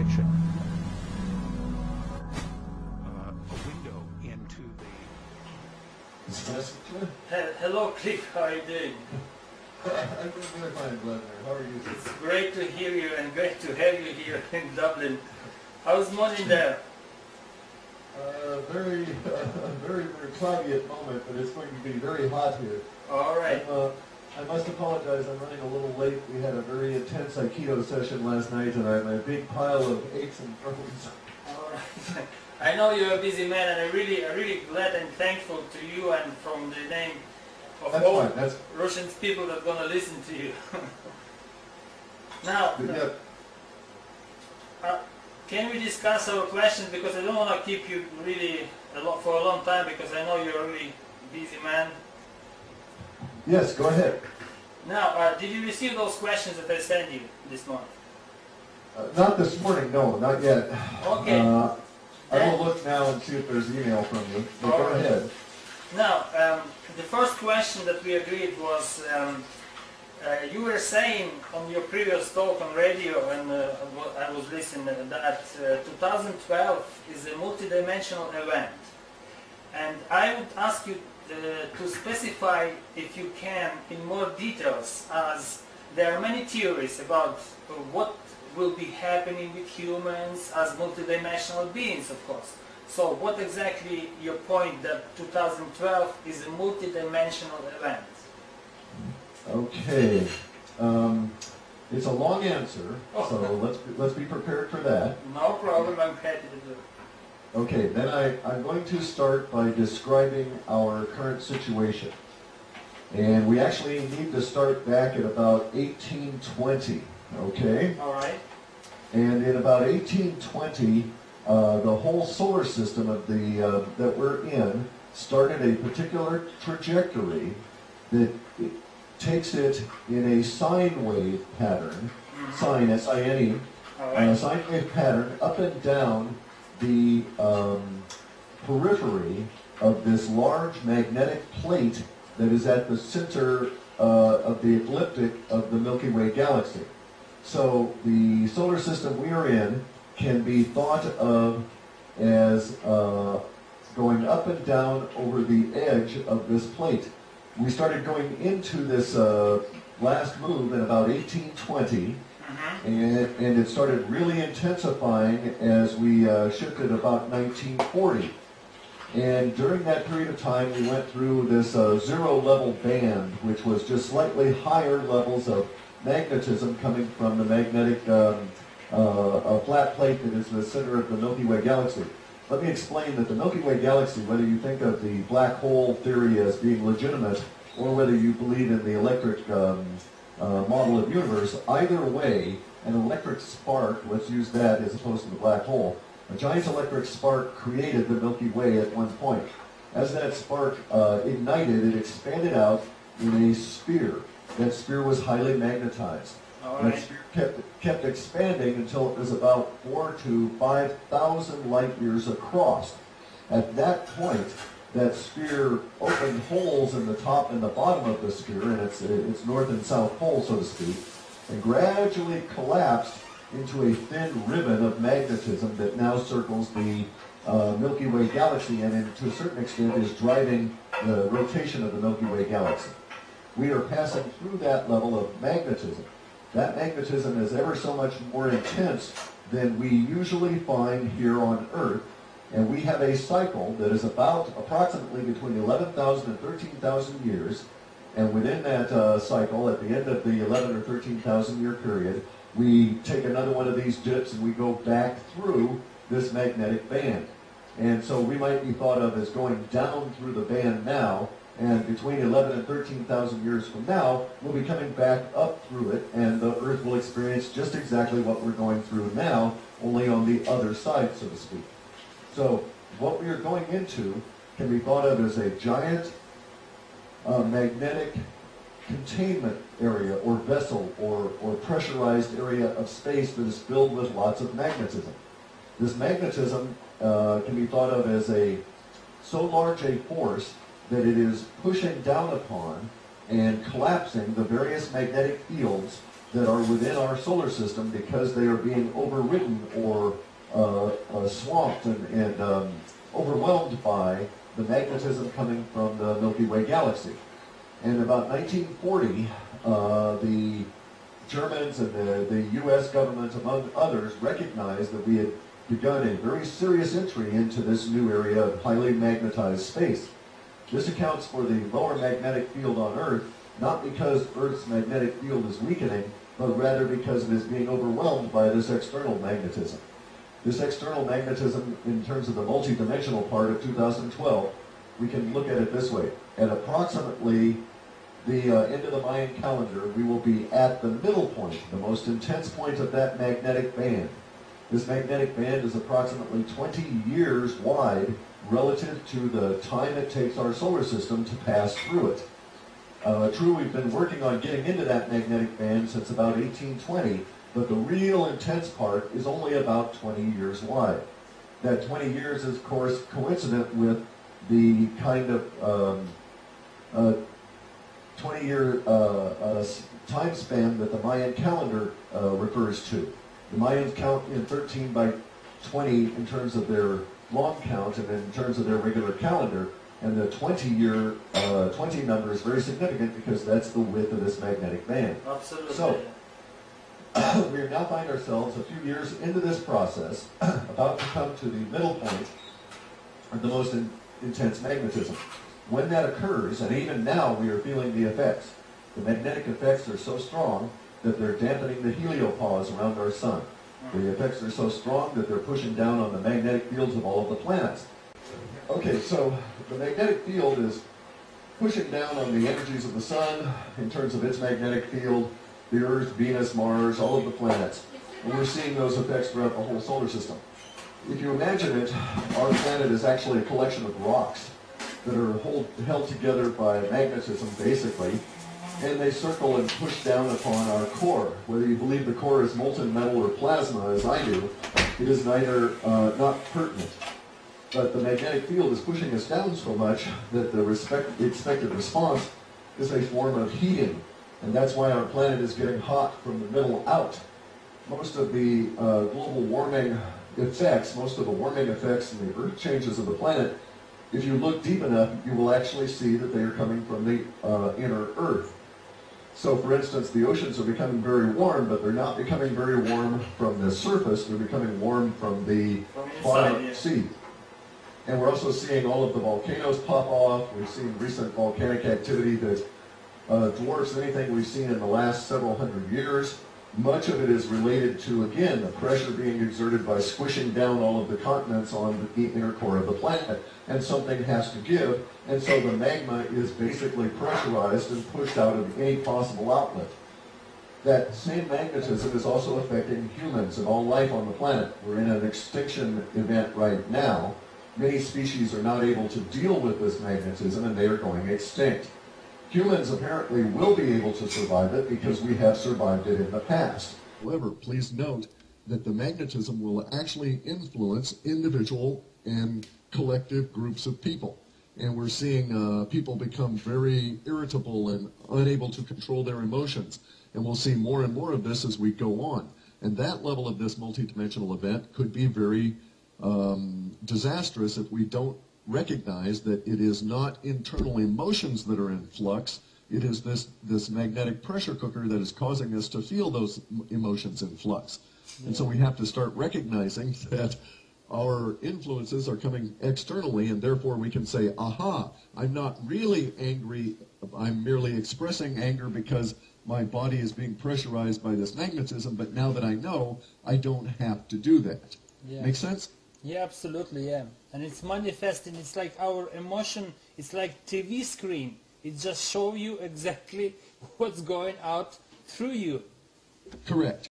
direction. A window into the... Hello, Cliff. How are you doing? I'm doing fine, Vladimir. How are you? It's great to hear you and great to have you here in Dublin. How's morning there? Very cloudy at the moment, but it's going to be very hot here. All right. I must apologize, I'm running a little late. We had a very intense Aikido session last night, and I have a big pile of aches and troubles. All right. I know you're a busy man, and I'm really glad and thankful to you and from the name of all Russian people that are going to listen to you. Now, can we discuss our questions, because I don't want to keep you really for a long time, because I know you're a really busy man. Yes, go ahead. Now, did you receive those questions that I sent you this morning? Not this morning, no, not yet. Okay. I will look now and see if there's email from you. But go ahead. Now, the first question that we agreed was, you were saying on your previous talk on radio, and I was listening, that 2012 is a multidimensional event. And I would ask you to specify, if you can, in more details, as there are many theories about what will be happening with humans as multidimensional beings, of course. So what exactly your point that 2012 is a multidimensional event? Okay. It's a long answer, so let's be prepared for that. No problem, I'm happy to do it. Okay, then I'm going to start by describing our current situation. And we actually need to start back at about 1820, okay? All right. And in about 1820, the whole solar system of that we're in started a particular trajectory that takes it in a sine wave pattern, sine, S-I-N-E, sine wave pattern up and down the periphery of this large magnetic plate that is at the center of the ecliptic of the Milky Way galaxy. So the solar system we are in can be thought of as going up and down over the edge of this plate. We started going into this last move in about 1820, and it started really intensifying as we shifted about 1940. And during that period of time, we went through this zero-level band, which was just slightly higher levels of magnetism coming from the magnetic flat plate that is the center of the Milky Way galaxy. Let me explain that the Milky Way galaxy, whether you think of the black hole theory as being legitimate, or whether you believe in the electric model of universe, either way, an electric spark, let's use that as opposed to the black hole, a giant electric spark created the Milky Way at one point. As that spark ignited, it expanded out in a sphere. That sphere was highly magnetized. That sphere kept expanding until it was about 4,000 to 5,000 light years across. At that point, that sphere opened holes in the top and the bottom of the sphere, and its north and south pole, so to speak, and gradually collapsed into a thin ribbon of magnetism that now circles the Milky Way galaxy, and to a certain extent is driving the rotation of the Milky Way galaxy. We are passing through that level of magnetism. That magnetism is ever so much more intense than we usually find here on Earth, and we have a cycle that is about approximately between 11,000 and 13,000 years, and within that cycle, at the end of the 11 or 13,000 year period, we take another one of these dips and we go back through this magnetic band. And so we might be thought of as going down through the band now, and between 11 and 13,000 years from now, we'll be coming back up through it, and the Earth will experience just exactly what we're going through now, only on the other side, so to speak. So what we are going into can be thought of as a giant magnetic containment area or vessel or pressurized area of space that is filled with lots of magnetism. This magnetism can be thought of as so large a force that it is pushing down upon and collapsing the various magnetic fields that are within our solar system because they are being overridden or swamped and overwhelmed by the magnetism coming from the Milky Way galaxy. In about 1940, the Germans and the U.S. government, among others, recognized that we had begun a very serious entry into this new area of highly magnetized space. This accounts for the lower magnetic field on Earth, not because Earth's magnetic field is weakening, but rather because it is being overwhelmed by this external magnetism. This external magnetism, in terms of the multidimensional part of 2012, we can look at it this way. At approximately the end of the Mayan calendar, we will be at the middle point, the most intense point of that magnetic band. This magnetic band is approximately 20 years wide relative to the time it takes our solar system to pass through it. True, we've been working on getting into that magnetic band since about 1820, but the real intense part is only about 20 years wide. That 20 years is, of course, coincident with the kind of 20-year time span that the Mayan calendar refers to. The Mayans count in 13 by 20 in terms of their long count and in terms of their regular calendar, and the 20-year 20 number is very significant because that's the width of this magnetic band. Absolutely. So, we now find ourselves a few years into this process, about to come to the middle point of the most intense magnetism. When that occurs, and even now we are feeling the effects, the magnetic effects are so strong that they're dampening the heliopause around our sun. The effects are so strong that they're pushing down on the magnetic fields of all of the planets. Okay, so the magnetic field is pushing down on the energies of the sun in terms of its magnetic field, the Earth, Venus, Mars, all of the planets. And we're seeing those effects throughout the whole solar system. If you imagine it, our planet is actually a collection of rocks that are held together by magnetism, basically, and they circle and push down upon our core. Whether you believe the core is molten metal or plasma, as I do, it is neither not pertinent. But the magnetic field is pushing us down so much that the expected response is a form of heating, and that's why our planet is getting hot from the middle out. Most of the global warming effects, most of the warming effects and the earth changes of the planet, if you look deep enough, you will actually see that they are coming from the inner Earth. So, for instance, the oceans are becoming very warm, but they're not becoming very warm from the surface. They're becoming warm from the bottom sea. And we're also seeing all of the volcanoes pop off. We've seen recent volcanic activity that dwarfs anything we've seen in the last several hundred years. Much of it is related to, again, the pressure being exerted by squishing down all of the continents on the inner core of the planet. And something has to give, and so the magma is basically pressurized and pushed out of any possible outlet. That same magnetism is also affecting humans and all life on the planet. We're in an extinction event right now. Many species are not able to deal with this magnetism, and they are going extinct. Humans apparently will be able to survive it because we have survived it in the past. However, please note that the magnetism will actually influence individual and collective groups of people. And we're seeing people become very irritable and unable to control their emotions. And we'll see more and more of this as we go on. And that level of this multidimensional event could be very disastrous if we don't recognize that it is not internal emotions that are in flux. It is this magnetic pressure cooker that is causing us to feel those emotions in flux. And so we have to start recognizing that our influences are coming externally, and therefore we can say, aha, I'm not really angry, I'm merely expressing anger because my body is being pressurized by this magnetism, but now that I know, I don't have to do that. Yeah. Make sense? Yeah, absolutely, yeah. And it's manifesting, it's like our emotion, it's like TV screen. It just shows you exactly what's going out through you. Correct.